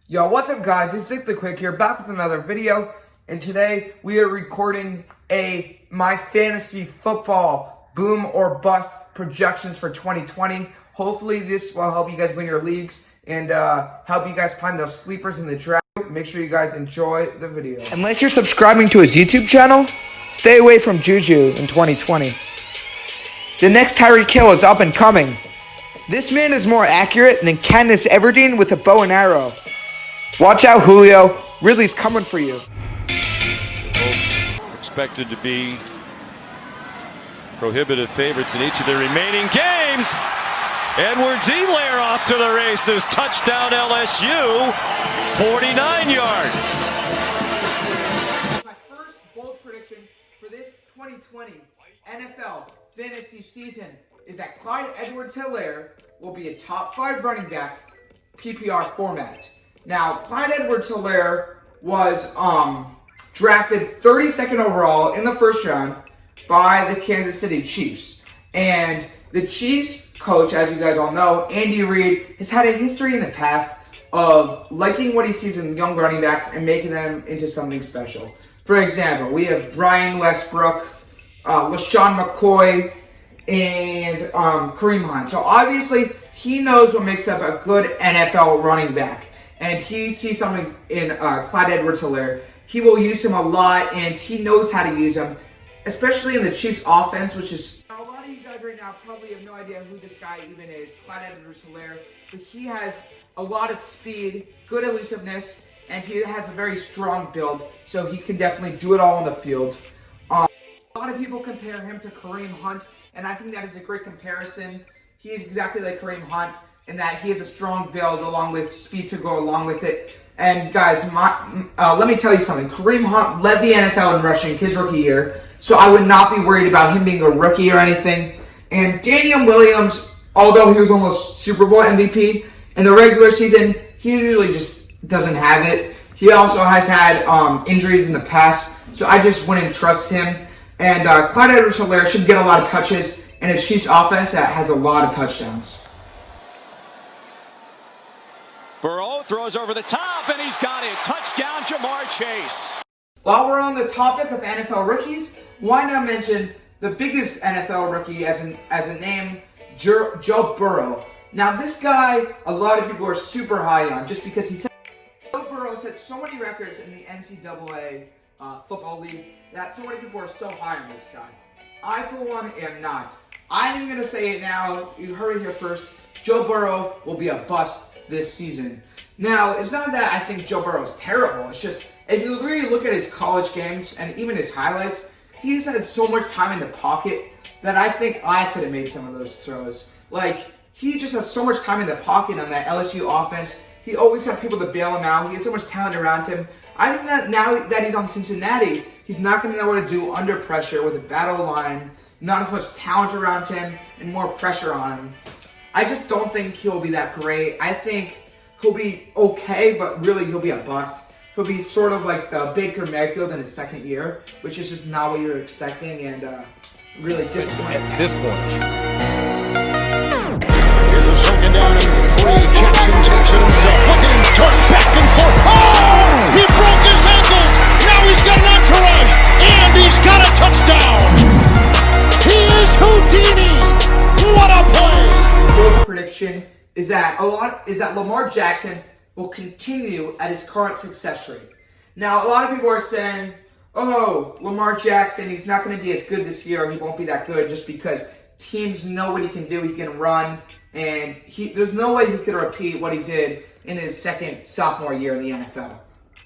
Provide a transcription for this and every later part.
Yo, what's up guys? It's Nick the Quick here, back with another video, and today we are recording my fantasy football boom or bust projections for 2020. Hopefully this will help you guys win your leagues and help you guys find those sleepers in the draft. Make sure you guys enjoy the video. Unless you're subscribing to his YouTube channel, stay away from Juju in 2020. The next Tyreek Hill is up and coming. This man is more accurate than Candace Everdeen with a bow and arrow. Watch out, Julio. Ridley's coming for you. Expected to be prohibitive favorites in each of the remaining games. EdwardsHelaire off to the races. Touchdown LSU. 49 yards. My first bold prediction for this 2020 NFL fantasy season is that Clyde EdwardsHelaire will be a top 5 running back PPR format. Now, Clyde EdwardsHelaire was drafted 32nd overall in the first round by the Kansas City Chiefs. And the Chiefs coach, as you guys all know, Andy Reid, has had a history in the past of liking what he sees in young running backs and making them into something special. For example, we have Brian Westbrook, LaShawn McCoy, and Kareem Hunt. So obviously, he knows what makes up a good NFL running back. And he sees something in Clyde EdwardsHelaire. He will use him a lot, and he knows how to use him, especially in the Chiefs' offense, which is... Now, a lot of you guys right now probably have no idea who this guy even is, Clyde EdwardsHelaire. But he has a lot of speed, good elusiveness, and he has a very strong build, so he can definitely do it all on the field. A lot of people compare him to Kareem Hunt, and I think that is a great comparison. He is exactly like Kareem Hunt in that he has a strong build along with speed to go along with it. And guys, let me tell you something. Kareem Hunt led the NFL in rushing his rookie year, so I would not be worried about him being a rookie or anything. And Daniel Williams, although he was almost Super Bowl MVP in the regular season, he usually just doesn't have it. He also has had injuries in the past, so I just wouldn't trust him. And Clyde EdwardsHelaire should get a lot of touches in a Chiefs offense that has a lot of touchdowns. Burrow throws over the top, and he's got it. Touchdown, Lamar Chase. While we're on the topic of NFL rookies, why not mention the biggest NFL rookie as a name, Joe Burrow. Now, this guy, a lot of people are super high on just because Joe Burrow set so many records in the NCAA football league that so many people are so high on this guy. I, for one, am not. I'm going to say it now. You heard it here first. Joe Burrow will be a bust this season. Now, it's not that I think Joe Burrow is terrible. It's just, if you really look at his college games and even his highlights, he's had so much time in the pocket that I think I could have made some of those throws. Like, he just has so much time in the pocket on that LSU offense. He always had people to bail him out. He has so much talent around him. I think that now that he's on Cincinnati, he's not going to know what to do under pressure with a battle line, not as much talent around him, and more pressure on him. I just don't think he'll be that great. I think he'll be okay, but really he'll be a bust. He'll be sort of like the Baker Mayfield in his second year, which is just not what you're expecting, and really disappointing at this point. Here's a second down and 3. Jackson himself. Look at him turn back and forth. Oh! He broke his ankles. Now he's got an entourage, and he's got a touchdown. He is Houdini. What a play! Prediction is that Lamar Jackson will continue at his current success rate. Now, a lot of people are saying, oh, Lamar Jackson, he's not going to be as good this year, he won't be that good just because teams know what he can do, he can run, and there's no way he could repeat what he did in his second sophomore year in the NFL.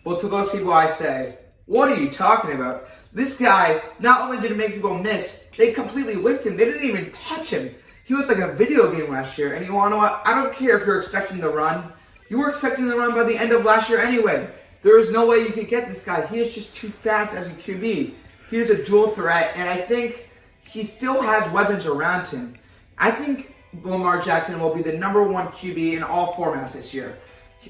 Well, to those people I say, what are you talking about? This guy, not only did he make people miss, they completely whiffed him, they didn't even touch him. He was like a video game last year, and you want to know what? I don't care if you're expecting the run. You were expecting the run by the end of last year anyway. There is no way you could get this guy. He is just too fast as a QB. He is a dual threat, and I think he still has weapons around him. I think Lamar Jackson will be the #1 QB in all formats this year.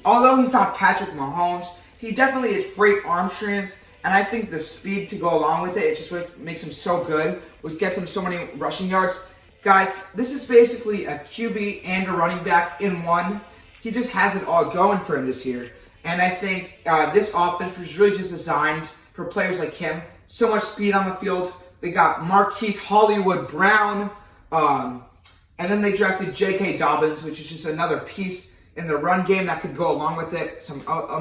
Although he's not Patrick Mahomes, he definitely has great arm strength, and I think the speed to go along with it, just what makes him so good, which gets him so many rushing yards. Guys, this is basically a QB and a running back in one. He just has it all going for him this year. And I think this offense was really just designed for players like him. So much speed on the field. They got Marquise Hollywood Brown. And then they drafted J.K. Dobbins, which is just another piece in the run game that could go along with it.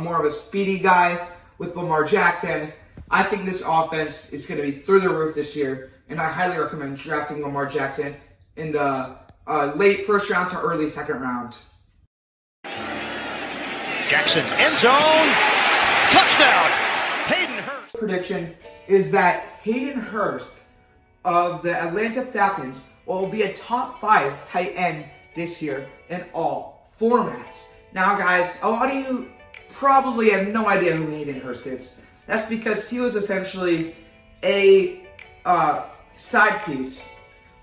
More of a speedy guy with Lamar Jackson. I think this offense is going to be through the roof this year. And I highly recommend drafting Lamar Jackson in the late first round to early second round. Jackson, end zone, touchdown, Hayden Hurst. Prediction is that Hayden Hurst of the Atlanta Falcons will be a top 5 tight end this year in all formats. Now, guys, a lot of you probably have no idea who Hayden Hurst is. That's because he was essentially a side piece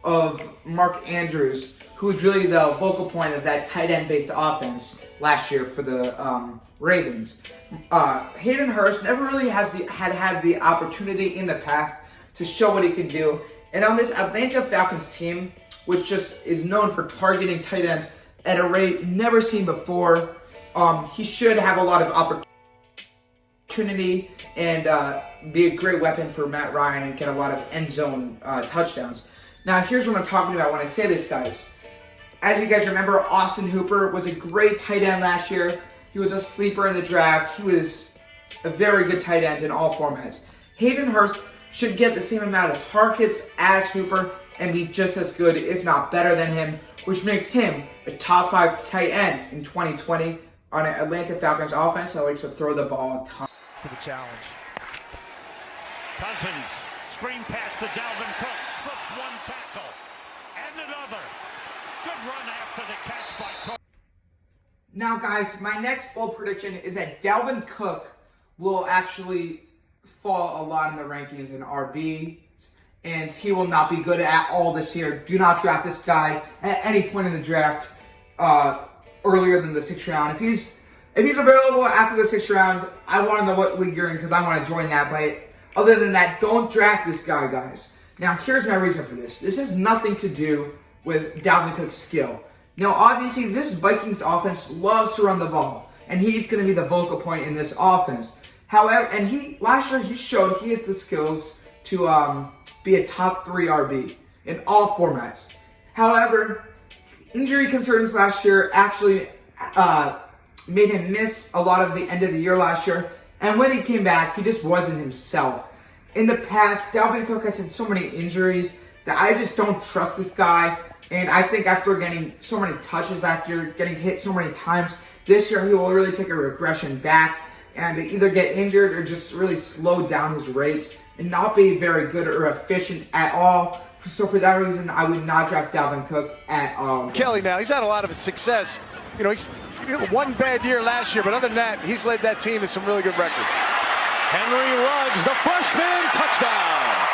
of Mark Andrews, who was really the focal point of that tight end-based offense last year for the Ravens. Hayden Hurst never really had the opportunity in the past to show what he could do. And on this Atlanta Falcons team, which just is known for targeting tight ends at a rate never seen before, he should have a lot of opportunity and be a great weapon for Matt Ryan and get a lot of end zone touchdowns. Now, here's what I'm talking about when I say this, guys. As you guys remember, Austin Hooper was a great tight end last year. He was a sleeper in the draft. He was a very good tight end in all formats. Hayden Hurst should get the same amount of targets as Hooper and be just as good, if not better than him, which makes him a top 5 tight end in 2020 on an Atlanta Falcons offense that likes to throw the ball a ton. To the challenge. Cousins, screen pass to Dalvin Cook, slips one tackle, and another. Good run after the catch by Cook. Now, guys, my next bold prediction is that Dalvin Cook will actually fall a lot in the rankings in RB, and he will not be good at all this year. Do not draft this guy at any point in the draft earlier than the 6th round. If he's available after the 6th round, I want to know what league you're in because I want to join that. But other than that, don't draft this guy, guys. Now, here's my reason for this. This has nothing to do with Dalvin Cook's skill. Now, obviously, this Vikings offense loves to run the ball, and he's going to be the focal point in this offense. However, and last year he showed he has the skills to be a top 3 RB in all formats. However, injury concerns last year actually made him miss a lot of the end of the year last year, and when he came back, he just wasn't himself. In the past, Dalvin Cook has had so many injuries that I just don't trust this guy. And I think after getting so many touches last year, getting hit so many times, this year he will really take a regression back and either get injured or just really slow down his rates and not be very good or efficient at all. So for that reason, I would not draft Dalvin Cook at all. Kelly now, he's had a lot of success. You know, he's one bad year last year, but other than that, he's led that team to some really good records. Henry Ruggs, the freshman, touchdown.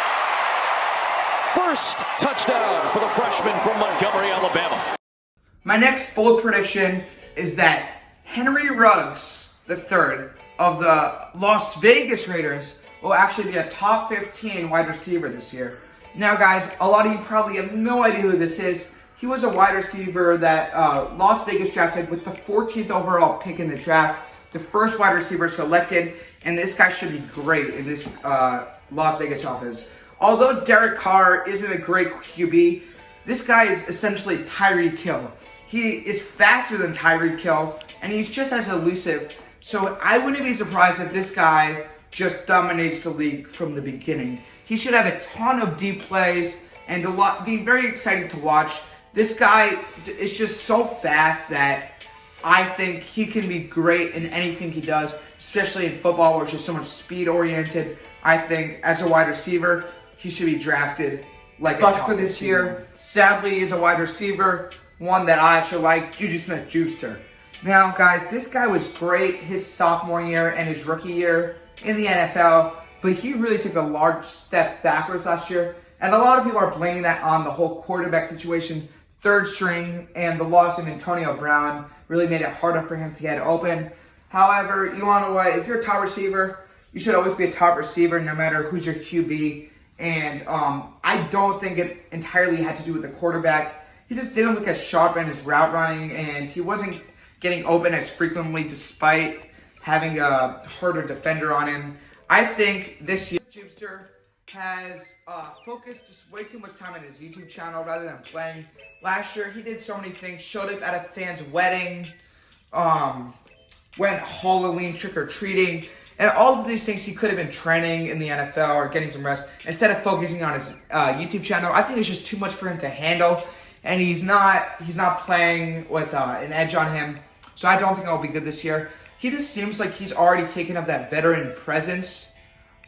First touchdown for the freshman from Montgomery, Alabama. My next bold prediction is that Henry Ruggs III of the Las Vegas Raiders will actually be a top 15 wide receiver this year. Now, guys, a lot of you probably have no idea who this is. He was a wide receiver that Las Vegas drafted with the 14th overall pick in the draft, the first wide receiver selected, and this guy should be great in this Las Vegas offense. Although Derek Carr isn't a great QB, this guy is essentially Tyreek Hill. He is faster than Tyreek Hill, and he's just as elusive. So I wouldn't be surprised if this guy just dominates the league from the beginning. He should have a ton of deep plays and be very exciting to watch. This guy is just so fast that I think he can be great in anything he does, especially in football where it's just so much speed oriented. I think as a wide receiver, he should be drafted like a top for this year. Sadly, is a wide receiver, one that I actually like, Juju Smith-Schuster. Now, guys, this guy was great his sophomore year and his rookie year in the NFL, but he really took a large step backwards last year, and a lot of people are blaming that on the whole quarterback situation. Third string and the loss of Antonio Brown really made it harder for him to get open. However, you want to know what? If you're a top receiver, you should always be a top receiver no matter who's your QB. And I don't think it entirely had to do with the quarterback. He just didn't look as sharp in his route running, and he wasn't getting open as frequently despite having a harder defender on him. I think this year, Jimster has focused just way too much time on his YouTube channel rather than playing. Last year, he did so many things. Showed up at a fan's wedding, went Halloween trick-or-treating, and all of these things he could have been training in the NFL or getting some rest instead of focusing on his YouTube channel. I think it's just too much for him to handle, and he's not playing with an edge on him, so I don't think it'll be good this year. He just seems like he's already taken up that veteran presence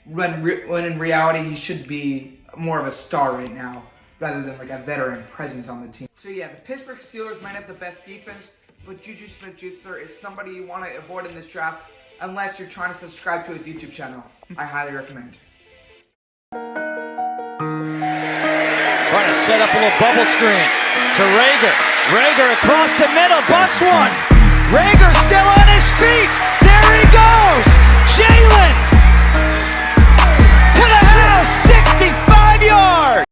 when in reality he should be more of a star right now rather than like a veteran presence on the team. So yeah, the Pittsburgh Steelers might have the best defense, but Juju Smith-Schuster is somebody you want to avoid in this draft unless you're trying to subscribe to his YouTube channel. I highly recommend. Trying to set up a little bubble screen to Reagor. Reagor across the middle, busts one. Reagor still on his feet. There he goes. Jalen to the house, 65 yards.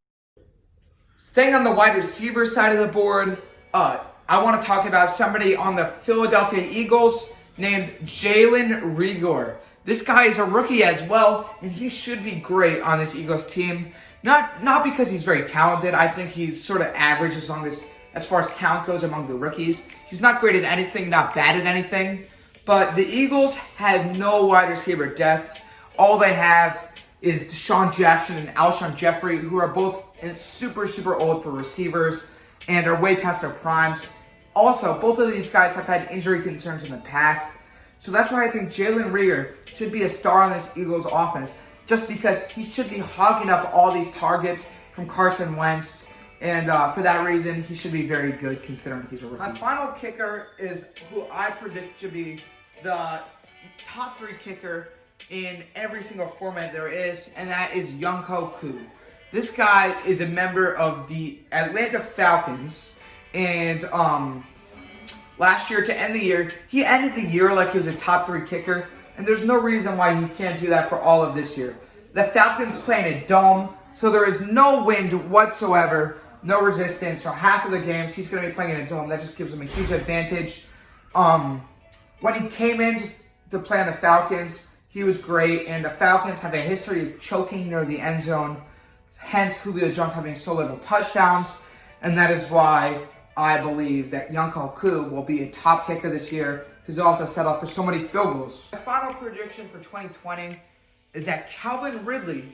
Staying on the wide receiver side of the board, I want to talk about somebody on the Philadelphia Eagles named Jalen Reagor. This guy is a rookie as well, and he should be great on this Eagles team. Not because he's very talented. I think he's sort of average as far as talent goes among the rookies. He's not great at anything, not bad at anything. But the Eagles have no wide receiver depth. All they have is Deshaun Jackson and Alshon Jeffrey, who are both super, super old for receivers and are way past their primes. Also, both of these guys have had injury concerns in the past. So that's why I think Jalen Reagor should be a star on this Eagles offense, just because he should be hogging up all these targets from Carson Wentz. And for that reason, he should be very good considering he's a rookie. My final kicker is who I predict to be the top 3 kicker in every single format there is, and that is Younghoe Koo. This guy is a member of the Atlanta Falcons, and last year, to end the year, he ended the year like he was a top 3 kicker, and there's no reason why he can't do that for all of this year. The Falcons play in a dome, so there is no wind whatsoever, no resistance, so half of the games he's going to be playing in a dome. That just gives him a huge advantage. When he came in just to play on the Falcons, he was great, and the Falcons have a history of choking near the end zone, hence Julio Jones having so little touchdowns, and that is why I believe that Younghoe Koo will be a top kicker this year because he'll have to settle for so many field goals. My final prediction for 2020 is that Calvin Ridley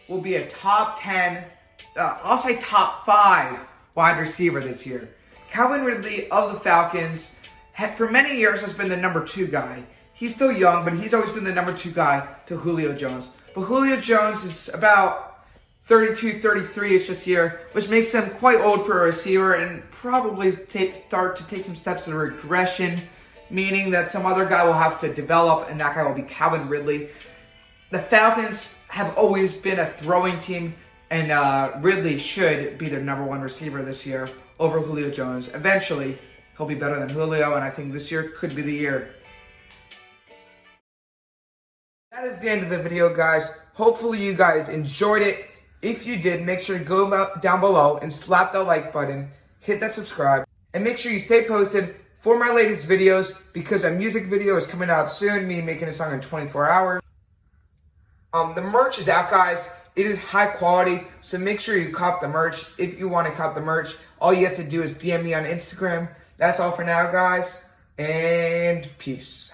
will be a top 10, I'll say top 5 wide receiver this year. Calvin Ridley of the Falcons, for many years has been the number 2 guy. He's still young, but he's always been the number 2 guy to Julio Jones. But Julio Jones is about 32, 33-ish this year, which makes him quite old for a receiver and probably start to take some steps in regression, meaning that some other guy will have to develop, and that guy will be Calvin Ridley. The Falcons have always been a throwing team, and Ridley should be their number 1 receiver this year over Julio Jones. Eventually, he'll be better than Julio, and I think this year could be the year. That is the end of the video, guys. Hopefully you guys enjoyed it. If you did, make sure to go down below and slap that like button, hit that subscribe, and make sure you stay posted for my latest videos because a music video is coming out soon, me making a song in 24 hours. The merch is out, guys. It is high quality, so make sure you cop the merch. If you want to cop the merch, all you have to do is DM me on Instagram. That's all for now, guys, and peace.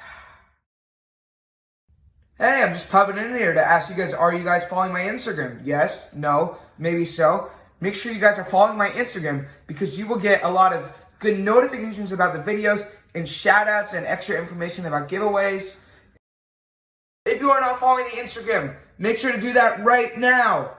Hey, I'm just popping in here to ask you guys, are you guys following my Instagram? Yes, no, maybe so. Make sure you guys are following my Instagram because you will get a lot of good notifications about the videos and shout outs and extra information about giveaways. If you are not following the Instagram, make sure to do that right now.